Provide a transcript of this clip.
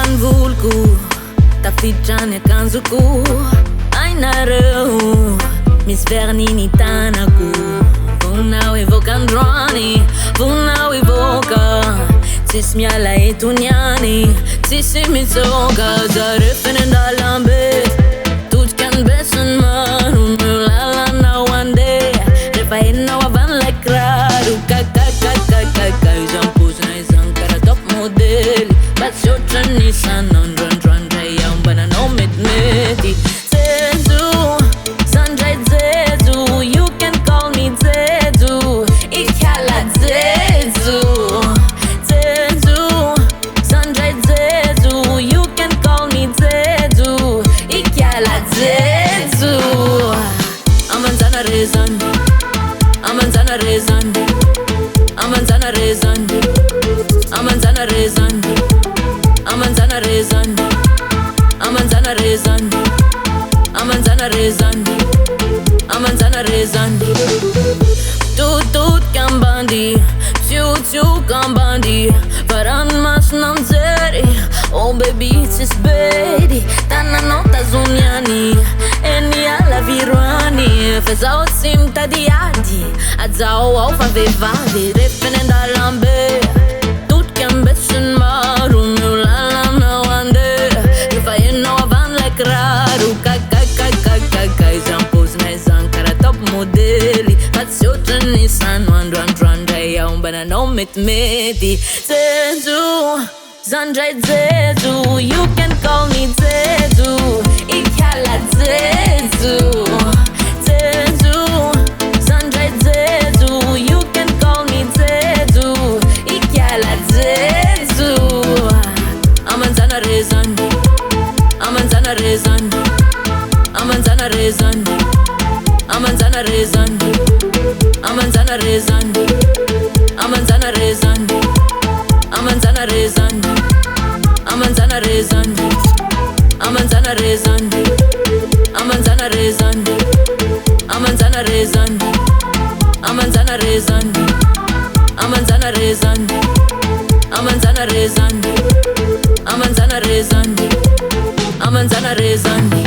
ny voloko, tafiditra ny akanjoko. Ainareo, misy verni ny tanako. Vonao evoka androany, vonao evoka. Tsisy miala eto niany, tsisy mitsoka. Zare feny andalambe, totika ny besiny maro. Milalana andeha, rehefa henao avan'ilay kiraro. Kakakakakaka, izany pozina izany karaha top modely. Mba tsy ohatran'ny san'androandroandray aho mba nanao metimety. Jejo, zandray jejo, you can call me jejo. IKALAJEJO. Jejo, zandray jejo, you can call me jejo. IKALAJEJO. Amanjana rezany, amanjana rezany, amanjana rezany, amanjana rezany, amanjana rezany, amanjana rezany, amanjana rezany, amanjana rezany. Tutut kambandi, tsiu kambandi. Varan masna mzeri, oh baby tis bedi. Tananao tazoniani, eni ala virani. Fezao sim tadiadi, adzao au favevadi. Refene ndalambe, tut kambesin maru. Milalana wande, refa yenao avan like raru. Kakakakakaka, izan pozna izan kara top modeli. Patsi otrani sanu androandroandray aho mba nanao metimety. Jejo, zandray jejo, you can call me jejo. IKALAJEJO. Jejo, zandray jejo, you can call me jejo. IKALAJEJO. Amanjana rezany, amanjana rezany, amanjana rezany, amanjana rezany, amanjana rezany, amanjana rezany, amanjana rezany, amanjana rezany, amanjana rezany, amanjana rezany, amanjana rezany, amanjana rezany, amanjana rezany, amanjana rezany, amanjana rezany, amanjana rezany.